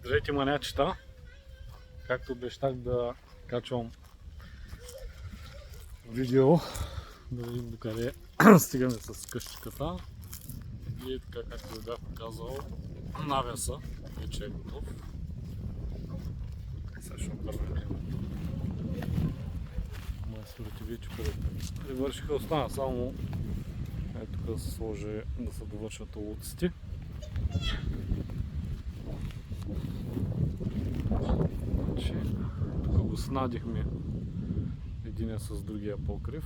Здравейте, манячета! Както обещах да качвам видео, да видим докъде стигаме с къщичката. И така, както ви бях показал, навеса вече е готов. Сега ще обърнем. Майсторите вече привършиха, остана само тук да се сложи, да се довършат улиците. Тук го снадихме единия с другия покрив.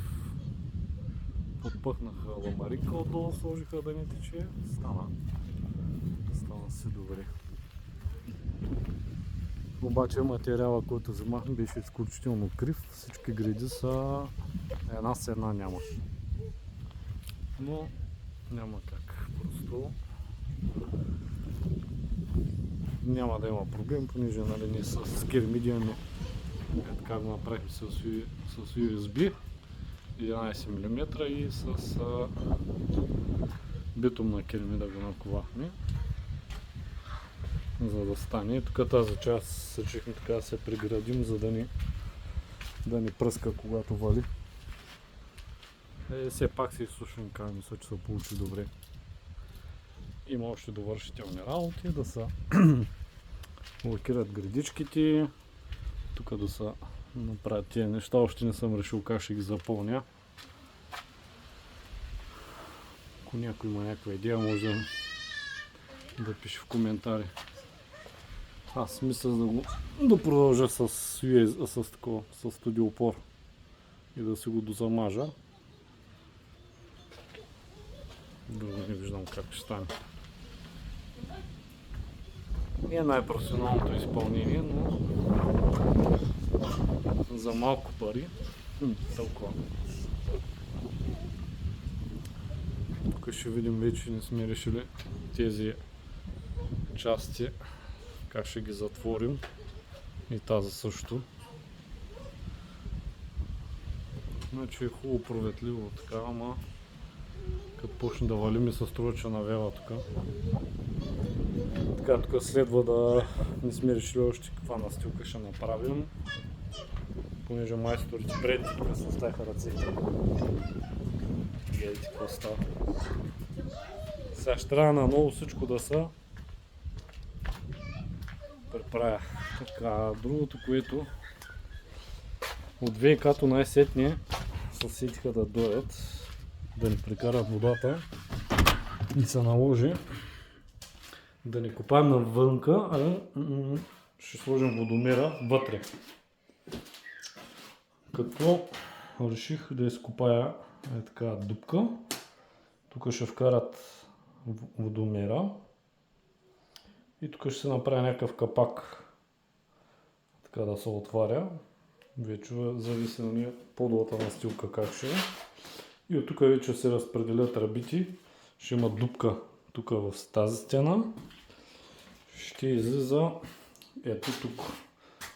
Подпъхнаха ламарика отдолу, сложиха да не тече. Стана си добре. Обаче материала, който вземахме, беше изключително крив. Всички греди са една с една нямаше. Но няма как. Просто няма да има проблем, понеже нали, ние с кермидия, така го направихме с USB 11 мм и с битумна кермида го наковахме, за да стане. Тук тази част съчихме така да се преградим, за да ни пръска когато вали. Все пак се изсушим, мисля, че се получи добре. Има още довършителни работи, да се лакират гредичките, тук да се направят тия неща. Още не съм решил как ще ги запълня. Ако някой има някаква идея, може да пише в коментари. Аз мисля да продължа с студиопор и да си го дозамажа. Друго не виждам как ще стане. Не е най-професионалното изпълнение, но за малко пари толкова. Тук ще видим, вече не сме решили тези части как ще ги затворим и тази също. Значи е хубаво проветливо така, ама като почне да вали ми се струва, че навела тук. Така, тук следва да не сме решили още каква настилка ще направим, понеже майсторите пред тук се оставиха ръцете. Гледайте какво става. Сега ще трябва наново всичко да се преправя. Така, другото, което от ВИК-то най-сетне се сетиха да дойдат, да ни прекарат водата и се наложи да не копаем навънка, а ще сложим водомера вътре. Като реших да изкопая така дупка, тук ще вкарат водомера и тук ще се направи някакъв капак, така да се отваря. Вече зависи на подовата настилка как ще е. И от тук вече се разпределят тръбите. Ще има дупка тук в тази стена. Ще излиза ето тук,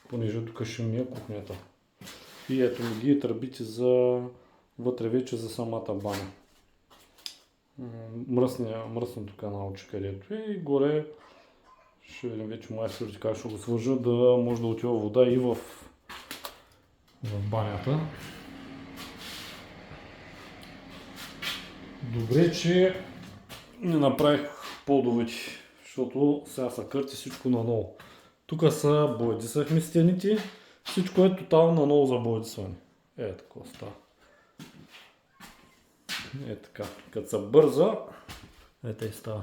понеже тук ще ми е кухнята. И ето ги тръбите за вътре вече за самата баня. Мръсното каналче където е и горе ще видим вече майсторите как ще го свържа, да може да отива вода и в банята. Добре, че не направих подовете, защото сега са кърти всичко наново. Тук са боядисахме стените, всичко е тотално наново за боядисване. Е, така става. Е така, като се бърза, ето и става.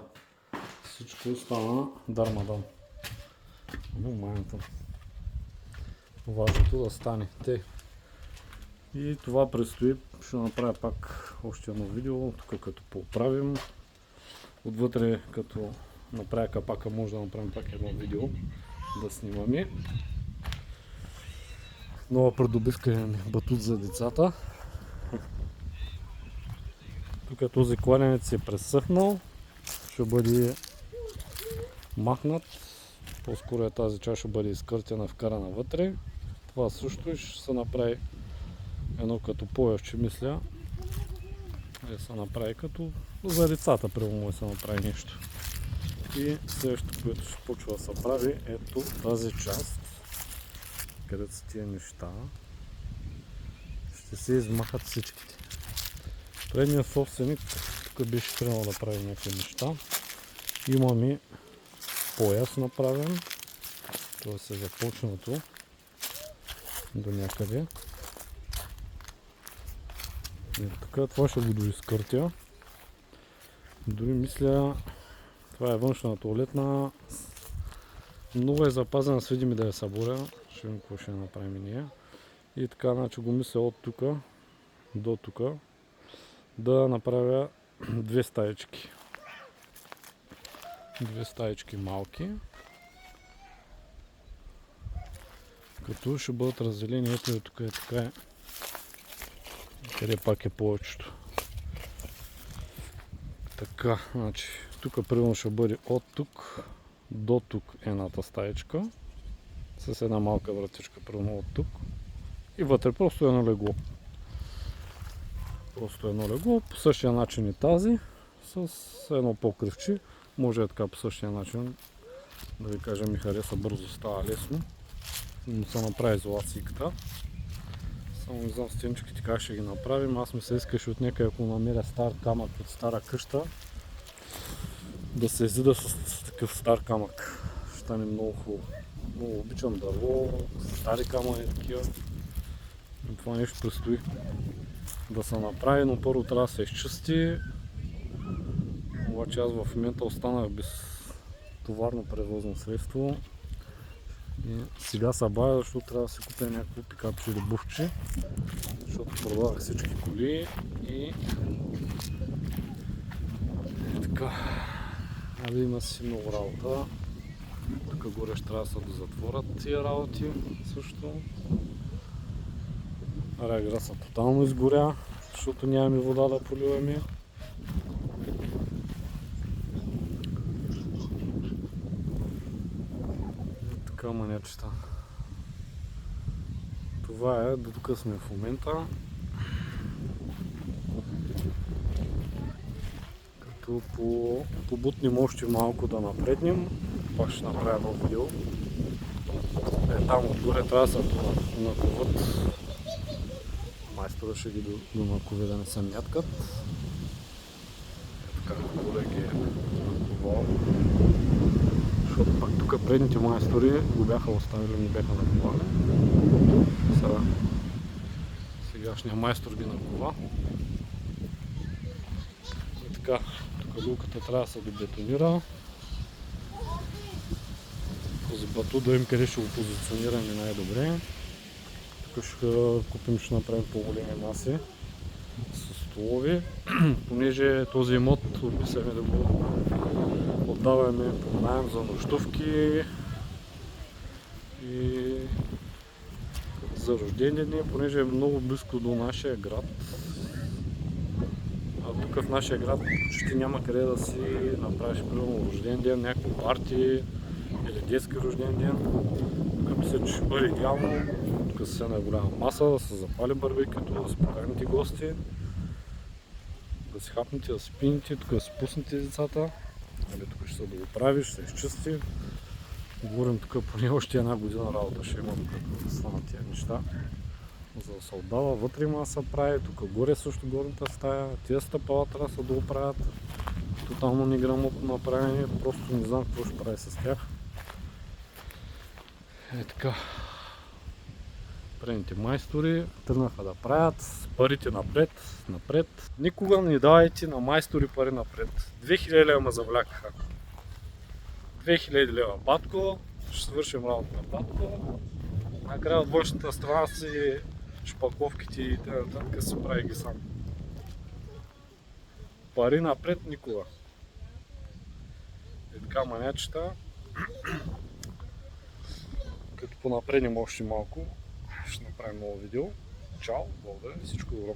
Всичко стана дармадан. Важното да стане. И това предстои, ще направя пак още едно видео, тук като поправим. Отвътре като направя капака, може да направим пак едно видео да снимаме. Нова придобивка е батут за децата. Тук този кладенец е пресъхнал, ще бъде махнат. По-скоро е тази част ще бъде изкъртена, вкарана вътре. Това също ще се направи едно като появче, мисля. Да се направи като за децата, примерно да се направи нещо. И следващото, което ще почва да се прави, ето тази част, където са тия неща, ще се измахат всичките. Предният собственик тук беше тръгнал да прави някакви неща. Имаме пояс направен, т.е. е започнато до някъде. И тук това ще го доизкъртя. Дори мисля, това е външна туалетна. Много е запазена, с видими да я съборя. Ще видим какво ще направим ние. И така, значи го мисля от тук до тук да направя две стаечки. Две стаечки малки. Като ще бъдат разделени, ето и тук е така, къде пак е повечето. Така, значи, тук примерно ще бъде от тук до тук едната стаечка. С една малка вратичка, примерно от тук. И вътре просто едно легло. Просто едно легло. По същия начин и тази. С едно покривче. Може е така по същия начин. Да ви кажа, ми хареса, бързо става лесно. Но се направи изолацийката. Само не знам стенчиките как ще ги направим. Аз ми се искаше от някъде, ако намеря стар камък от стара къща, да се изида с такъв стар камък. Ще стане много хубаво. Много обичам дърво, стари камъни такива. И това нещо предстои да се направи, но първо трябва да се изчисти. Обаче аз в момента останах без товарно превозно средство. И сега се бавя, защото трябва да се купя някакво пикапче или бувче, защото продавах всички коли и така. Абе, има си много работа. Тук горе ще трябва да се дозатворят тия работи също. Реграса тотално изгоря, защото нямаме вода да поливаме. Така, манечета. Това е, до тук сме в момента. Като побутнем още малко да напреднем. Пак ще направя едно видео. Там отгоре трябва да се наковат. Майстора ще ги донакове да не се мяткат. Така, отгоре ги е наковал. Защото пак тук предните майстори го бяха оставили, не бяха наковали. Сегашният майстор ги накова. И така, тук люката трябва да се добетонира. Този батут да им къде ще го позиционираме най-добре. Тук ще купим, ще направим по-големи маси с столови. Понеже този имот описаме да го отдаваме под наем за нощувки и за рождени дни, понеже е много близко до нашия град. А тук в нашия град почти няма къде да си направиш примерно рожден ден, някакво парти или детски рожден ден. Тук мисля, че ще бъде идеално. Тук с една голяма маса, да се запали барбекюто, да се поканите гости, да си хапнете, да си пинете, тук да си пуснете децата. Тук ще се да го прави, ще се изчисти. Говорим тук поне още една година работа ще има тук да станат тия неща. За да се отдава, вътре има да се прави, тук горе също горната стая, тия стъпала трябва да се дооправят. Тотално неграмотно направени, просто не знам какво ще прави с тях. Е така. Предните майстори тръгнаха да правят парите напред. Никога не давайте на майстори пари напред. 2000 лева ме завлякаха. 2000 лева батко, ще свършим работа на батко. Накрая от външната страна си шпаковките и т.н. се прави ги сам. Пари напред никога. И така, манячета. Като понапреднем още малко, ще направим ново видео. Чао, благодаря, всичко добро.